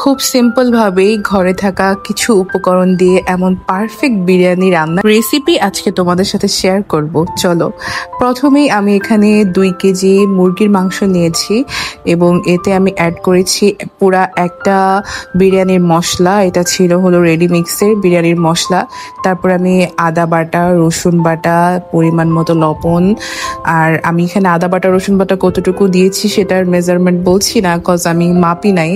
খুব সিম্পল ভাবেই ঘরে থাকা কিছু উপকরণ দিয়ে এমন পারফেক্ট বিরিয়ানি রান্না রেসিপি আজকে তোমাদের সাথে শেয়ার করব। চলো, প্রথমেই আমি এখানে 2 কেজি মুরগির মাংস নিয়েছি এবং এতে আমি অ্যাড করেছি পুরা একটা বিরিয়ানির মশলা। এটা ছিল হলো রেডি মিক্সের বিরিয়ানির মশলা। তারপর আমি আদা বাটা, রসুন বাটা, পরিমাণ মতো লবণ। আর আমি এখানে আদা বাটা রসুন বাটা কতটুকু দিয়েছি সেটার মেজারমেন্ট বলছি না, কজ আমি মাপি নাই।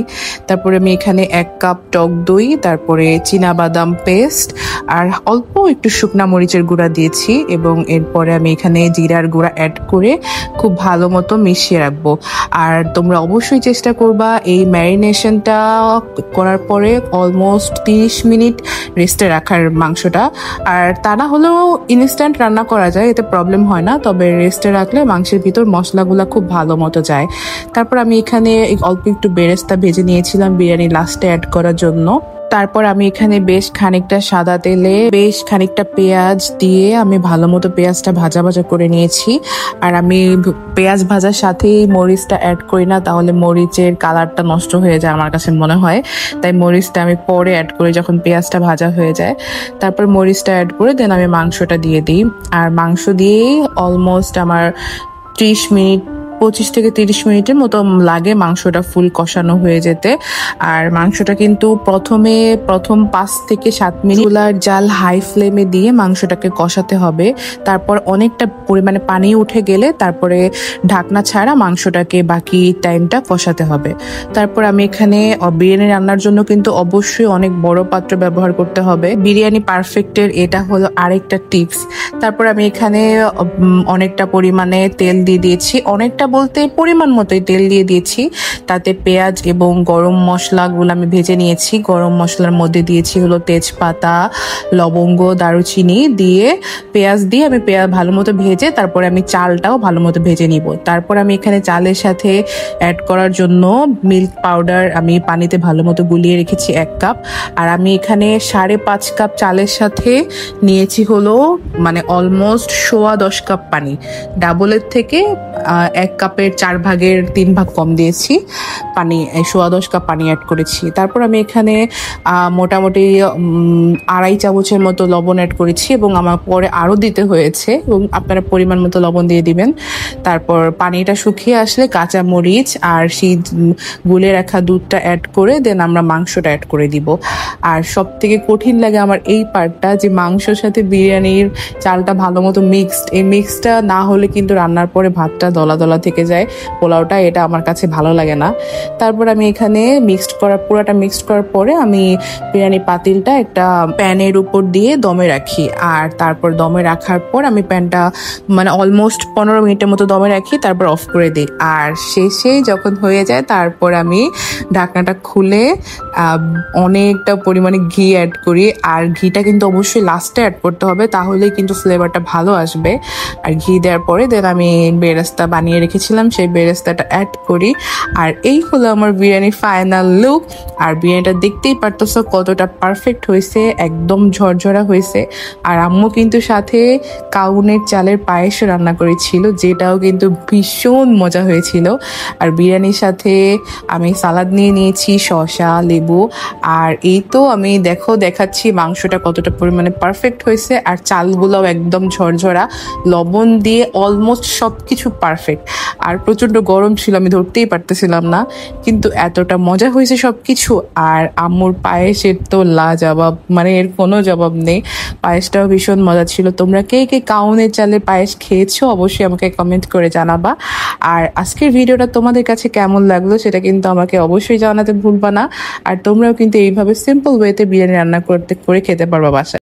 তারপরে আমি এখানে 1 কাপ টক দই, তারপরে চীনাবাদাম পেস্ট আর অল্প একটু শুকনা মরিচের গুঁড়া দিয়েছি এবং এরপরে আমি এখানে জিরার গুঁড়া অ্যাড করে খুব ভালো মতো মিশিয়ে রাখবো। আর তোমরা অবশ্যই চেষ্টা করবা এই ম্যারিনেশনটা করার পরে অলমোস্ট 30 মিনিট রেস্টে রাখার মাংসটা। আর তা না হলেও ইনস্ট্যান্ট রান্না করা যায়, এতে প্রবলেম হয় না, তবে রেস্টে রাখলে মাংসের ভিতর মশলাগুলো খুব ভালো মতো যায়। তারপর আমি এখানে অল্প একটু বেরেস্তা ভেজে নিয়েছিলাম বিরিয়ানি লাস্টে অ্যাড করার জন্য। তারপর আমি এখানে বেশ খানিকটা সাদা তেলে বেশ খানিকটা পেঁয়াজ দিয়ে আমি ভালো মতো পেঁয়াজটা ভাজা ভাজা করে নিয়েছি। আর আমি পেঁয়াজ ভাজার সাথেই মরিচটা অ্যাড করি না, তাহলে মরিচের কালারটা নষ্ট হয়ে যায় আমার কাছে মনে হয়। তাই মরিচটা আমি পরে অ্যাড করি যখন পেঁয়াজটা ভাজা হয়ে যায়। তারপর মরিচটা অ্যাড করে দেন আমি মাংসটা দিয়ে দিই। আর মাংস দিয়েই অলমোস্ট আমার 30 মিনিট 25 থেকে 30 মিনিটের মতো লাগে মাংসটা ফুল কষানো হয়ে যেতে। আর মাংসটা কিন্তু প্রথম 5 থেকে 7 মিনিট চুলার জাল হাই ফ্লেমে দিয়ে মাংসটাকে কষাতে হবে। তারপর অনেকটা পরিমাণে পানি উঠে গেলে তারপরে ঢাকনা ছাড়া মাংসটাকে বাকি টাইমটা কষাতে হবে। তারপর আমি এখানে বিরিয়ানি রান্নার জন্য কিন্তু অবশ্যই অনেক বড় পাত্র ব্যবহার করতে হবে। বিরিয়ানি পারফেক্টের এটা হলো আরেকটা টিপস। তারপর আমি এখানে অনেকটা পরিমাণে তেল দিয়ে দিয়েছি, অনেকটা বলতে পরিমাণ মতোই তেল দিয়ে দিয়েছি। তাতে পেঁয়াজ এবং গরম মশলাগুলো আমি ভেজে নিয়েছি। গরম মশলার মধ্যে দিয়েছি হলো তেজপাতা, লবঙ্গ, দারুচিনি দিয়ে পেঁয়াজ দিয়ে আমি ভালো মতো ভেজে তারপরে আমি চালটাও ভালো মতো ভেজে নিব। তারপর আমি এখানে চালের সাথে অ্যাড করার জন্য মিল্ক পাউডার আমি পানিতে ভালো মতো গুলিয়ে রেখেছি 1 কাপ। আর আমি এখানে 5.5 কাপ চালের সাথে নিয়েছি হলো মানে অলমোস্ট 10 কাপ পানি। ডাবলের থেকে 1 কাপের 4 ভাগের 3 ভাগ কম দিয়েছি পানি, 10 কাপ পানি অ্যাড করেছি। তারপর আমি এখানে মোটামুটি 2.5 চামচের মতো লবণ অ্যাড করেছি এবং আমার পরে আরও দিতে হয়েছে এবং আপনারা পরিমাণ মতো লবণ দিয়ে দিবেন। তারপর পানিটা শুকিয়ে আসলে কাঁচা মরিচ আর সেই গুলে রাখা দুধটা অ্যাড করে দেন আমরা মাংসটা অ্যাড করে দিব। আর সব থেকে কঠিন লাগে আমার এই পার্টটা, যে মাংসর সাথে বিরিয়ানির চালটা ভালো মতো মিক্সড, এই মিক্সটা না হলে কিন্তু রান্নার পরে ভাতটা দলা দলা থেকে যায়, পোলাওটা, এটা আমার কাছে ভালো লাগে না। তারপর আমি এখানে পুরাটা মিক্সড করার পরে আমি বিরিয়ানি পাতিলটা একটা প্যানের উপর দিয়ে দমে রাখি। আর তারপর দমে রাখার পর আমি প্যানটা মানে অলমোস্ট 15 মিনিটের মতো দমে রাখি, তারপর অফ করে দিই। আর শেষে যখন হয়ে যায় তারপর আমি ঢাকনাটা খুলে অনেকটা পরিমাণে ঘি অ্যাড করি। আর ঘিটা কিন্তু অবশ্যই লাস্টে অ্যাড করতে হবে, তাহলেই কিন্তু ফ্লেভারটা ভালো আসবে। আর ঘি দেওয়ার পরে দেন আমি বেরেস্তা বানিয়ে রেখেছিলাম সেই বেরেস্তাটা অ্যাড করি। আর এই হলো আমার বিরিয়ানির ফাইনাল লুক। আর বিরিয়ানিটা দেখতেই পারতেছো কতটা পারফেক্ট হয়েছে, একদম ঝরঝরা হয়েছে। আর আম্মু কিন্তু সাথে কাউনের চালের পায়েসও রান্না করেছিল, যেটাও কিন্তু ভীষণ মজা হয়েছিল। আর বিরিয়ানির সাথে আমি সালাদ নিয়ে নিয়েছি, শসা, লেবু। আর এই তো আমি দেখাচ্ছি মাংসটা কতটা পরিমাণে পারফেক্ট হয়েছে। আর চালগুলোও একদম ঝরঝরা, লবণ দিয়ে অলমোস্ট সবকিছু পারফেক্ট। আর প্রচন্ড গরম ছিল, আমি ধরতেই পারতেছিলাম না, কিন্তু এতটা মজা হয়েছে সবকিছু। আর আম্মুর পায়েসের তো লাজবাব, মানে এর কোনো জবাব নেই। পায়েসটাও ভীষণ মজা ছিল। তোমরা কে কে কাউনের চালের পায়েস খেয়েছো অবশ্যই আমাকে কমেন্ট করে জানাবা। আর আজকের ভিডিওটা তোমাদের কাছে কেমন লাগলো সেটা কিন্তু আমাকে অবশ্যই জানাতে ভুলবা না। আর তোমরাও কিন্তু এইভাবে সিম্পল ওয়েতে বিরিয়ানি রান্না করে খেতে পারবা বাসায়।